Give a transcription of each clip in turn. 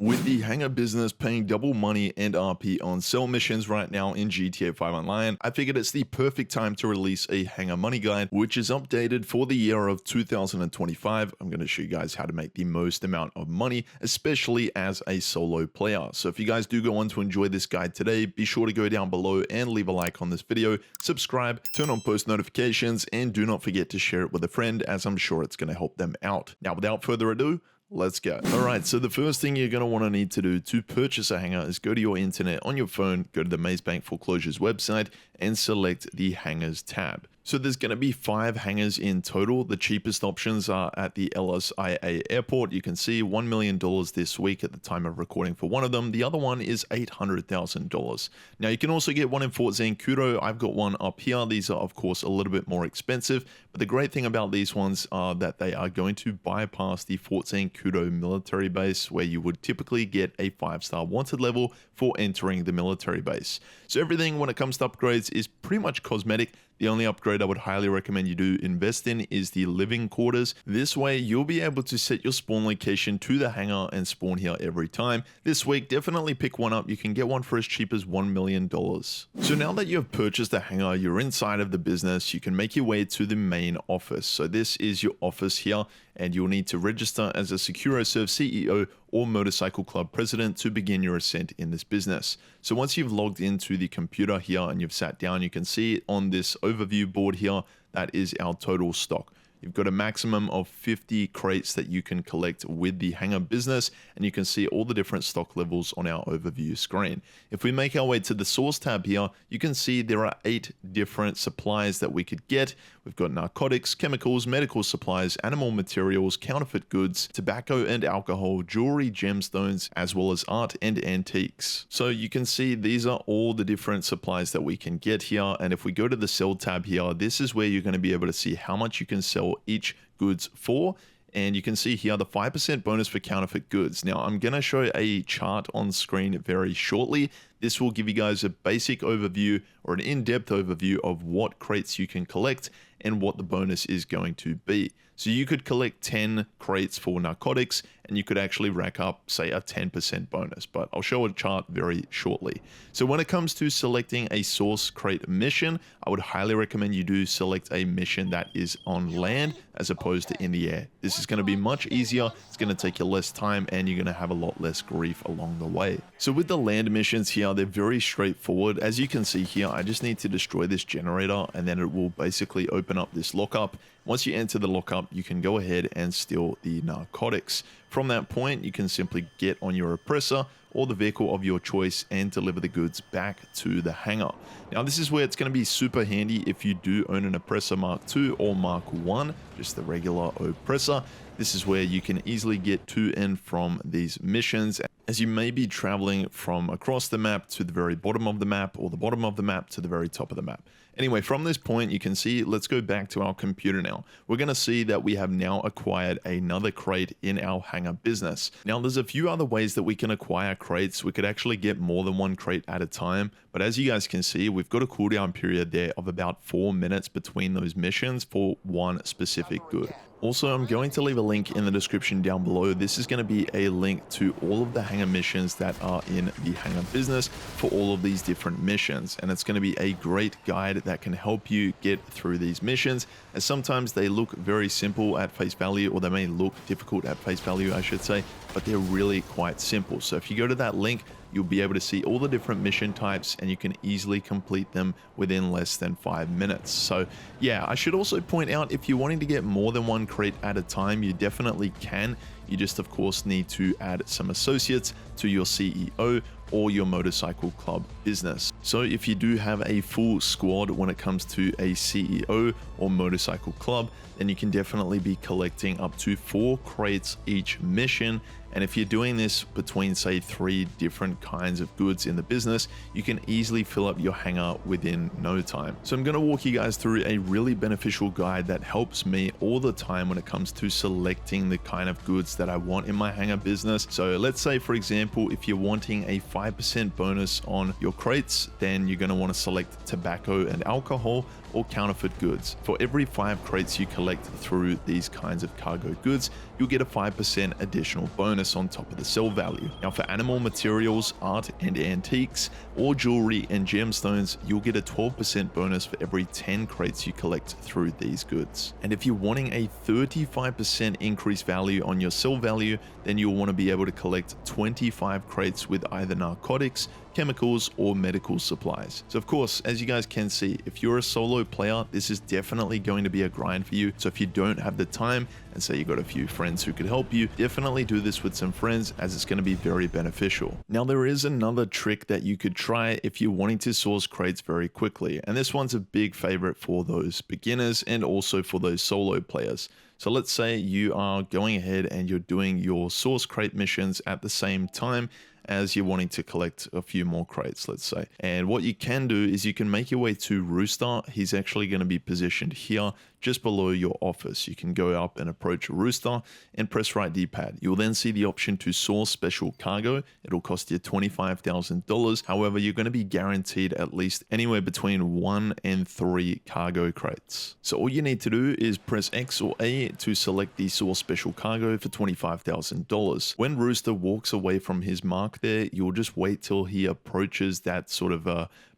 With the hangar business paying double money and RP on sell missions right now in GTA 5 Online, I figured it's the perfect time to release a hangar money guide, which is updated for the year of 2025. I'm going to show you guys how to make the most amount of money, especially as a solo player. So if you guys do go on to enjoy this guide today, be sure to go down below and leave a like on this video, subscribe, turn on post notifications, and do not forget to share it with a friend, as I'm sure it's going to help them out. Now, without further ado, let's go. All right, so the first thing you're going to want to need to do to purchase a hangar is go to your internet on your phone, go to the Maze Bank Foreclosures website, and select the hangars tab. So there's going to be 5 hangars in total. The cheapest options are at the LSIA airport. You can see $1 million this week at the time of recording for one of them. The other one is $800,000. Now you can also get one in Fort Zancudo. I've got one up here. These are of course a little bit more expensive, but the great thing about these ones are that they are going to bypass the Fort Zancudo military base, where you would typically get a 5-star wanted level for entering the military base. So everything when it comes to upgrades is pretty much cosmetic. The only upgrade I would highly recommend you do invest in is the living quarters. This way you'll be able to set your spawn location to the hangar and spawn here every time. This week, definitely pick one up. You can get one for as cheap as $1 million. So now that you have purchased a hangar, you're inside of the business, you can make your way to the main office. So this is your office here, and you'll need to register as a SecuroServe CEO or Motorcycle Club president to begin your ascent in this business. So once you've logged into the computer here and you've sat down, you can see it on this overview board here. That is our total stock. You've got a maximum of 50 crates that you can collect with the hangar business, and you can see all the different stock levels on our overview screen. If we make our way to the source tab here, you can see there are 8 different supplies that we could get. We've got narcotics, chemicals, medical supplies, animal materials, counterfeit goods, tobacco and alcohol, jewelry, gemstones, as well as art and antiques. So you can see these are all the different supplies that we can get here. And if we go to the sell tab here, this is where you're going to be able to see how much you can sell each goods for. And you can see here the 5% bonus for counterfeit goods. Now I'm going to show a chart on screen very shortly. This will give you guys a basic overview or an in-depth overview of what crates you can collect and what the bonus is going to be. So you could collect 10 crates for narcotics and you could actually rack up, say, a 10% bonus, but I'll show a chart very shortly. So when it comes to selecting a source crate mission, I would highly recommend you do select a mission that is on land as opposed to in the air. This is going to be much easier, it's going to take you less time, and you're going to have a lot less grief along the way. So with the land missions here, they're very straightforward. As you can see here, I just need to destroy this generator and then it will basically open up this lockup. Once you enter the lockup, you can go ahead and steal the narcotics. From that point, you can simply get on your oppressor or the vehicle of your choice and deliver the goods back to the hangar. Now, this is where it's going to be super handy if you do own an oppressor Mark II or Mark I, just the regular oppressor. This is where you can easily get to and from these missions, as you may be traveling from across the map to the very bottom of the map, or the bottom of the map to the very top of the map. Anyway, from this point, you can see, let's go back to our computer now. We're going to see that we have now acquired another crate in our hangar business. Now, there's a few other ways that we can acquire crates. We could actually get more than one crate at a time, but as you guys can see, we've got a cooldown period there of about 4 minutes between those missions for one specific good. Also, I'm going to leave a link in the description down below. This is going to be a link to all of the hangar missions that are in the hangar business for all of these different missions. And it's going to be a great guide that can help you get through these missions, as sometimes they look very simple at face value, or they may look difficult at face value, I should say, but they're really quite simple. So if you go to that link, you'll be able to see all the different mission types and you can easily complete them within less than 5 minutes. So yeah, I should also point out, if you're wanting to get more than one crate at a time, you definitely can. You just of course need to add some associates to your CEO or your motorcycle club business. So if you do have a full squad when it comes to a CEO or motorcycle club, then you can definitely be collecting up to 4 crates each mission. And if you're doing this between, say, 3 different kinds of goods in the business, you can easily fill up your hangar within no time. So I'm going to walk you guys through a really beneficial guide that helps me all the time when it comes to selecting the kind of goods that I want in my hangar business. So let's say, for example, if you're wanting a 5% bonus on your crates, then you're going to want to select tobacco and alcohol, or counterfeit goods. For every 5 crates you collect through these kinds of cargo goods, you'll get a 5% additional bonus on top of the sell value. Now for animal materials, art and antiques, or jewelry and gemstones, you'll get a 12% bonus for every 10 crates you collect through these goods. And if you're wanting a 35% increased value on your sell value, then you'll want to be able to collect 25 crates with either narcotics, chemicals, or medical supplies. So of course, as you guys can see, if you're a solo player, this is definitely going to be a grind for you. So if you don't have the time, and say you got a few friends who could help you, definitely do this with some friends, as it's going to be very beneficial. Now there is another trick that you could try if you're wanting to source crates very quickly, and this one's a big favorite for those beginners and also for those solo players. So let's say you are going ahead and you're doing your source crate missions at the same time as you're wanting to collect a few more crates, let's say. And what you can do is you can make your way to Rooster. He's actually going to be positioned here just below your office. You can go up and approach Rooster and press right D-pad. You'll then see the option to source special cargo. It'll cost you $25,000. However, you're going to be guaranteed at least anywhere between 1 and 3 cargo crates. So all you need to do is press X or A to select the source special cargo for $25,000. When Rooster walks away from his mark there, you'll just wait till he approaches that sort of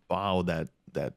bar, or that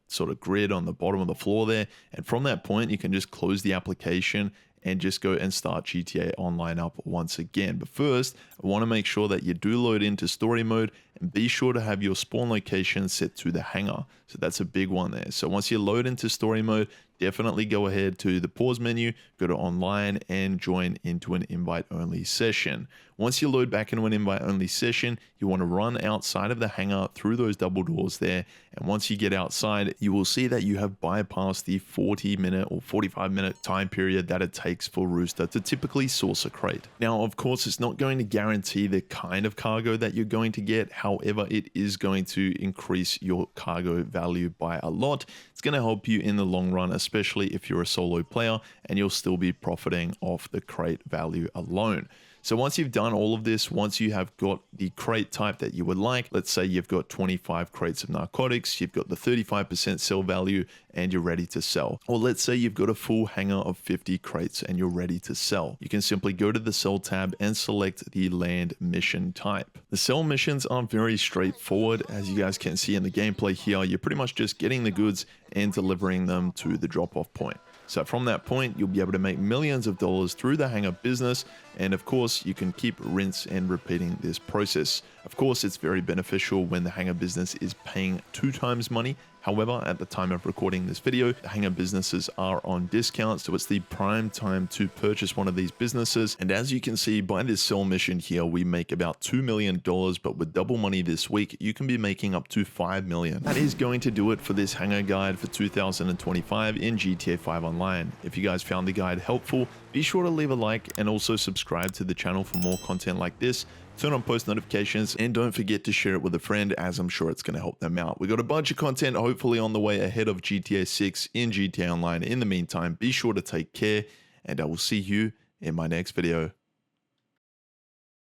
sort of grid on the bottom of the floor there, and from that point you can just close the application and just go and start GTA Online up once again. But first, I want to make sure that you do load into story mode, and be sure to have your spawn location set to the hangar. So that's a big one there. So once you load into story mode, definitely go ahead to the pause menu, go to online, and join into an invite-only session. Once you load back into an invite-only session, you want to run outside of the hangar through those double doors there, and once you get outside, you will see that you have bypassed the 40-minute or 45-minute time period that it takes for Rooster to typically source a crate. Now, of course, it's not going to guarantee the kind of cargo that you're going to get. However, it is going to increase your cargo value by a lot. It's going to help you in the long run, especially if you're a solo player, and you'll still be profiting off the crate value alone. So once you've done all of this, once you have got the crate type that you would like, let's say you've got 25 crates of narcotics, you've got the 35% sell value, and you're ready to sell. Or let's say you've got a full hangar of 50 crates and you're ready to sell. You can simply go to the sell tab and select the land mission type. The sell missions are very straightforward. As you guys can see in the gameplay here, you're pretty much just getting the goods and delivering them to the drop-off point. So from that point, you'll be able to make millions of dollars through the hangar business. And of course, you can keep rinse and repeating this process. Of course, it's very beneficial when the hangar business is paying 2 times money. However, at the time of recording this video, the hangar businesses are on discount, so it's the prime time to purchase one of these businesses. And as you can see by this sell mission here, we make about $2 million, but with double money this week, you can be making up to $5 million. That is going to do it for this hangar guide for 2025 in GTA 5 Online. If you guys found the guide helpful, be sure to leave a like and also subscribe to the channel for more content like this. Turn on post notifications, and don't forget to share it with a friend, as I'm sure it's going to help them out. We got a bunch of content hopefully on the way ahead of GTA 6 in GTA Online. In the meantime, be sure to take care, and I will see you in my next video.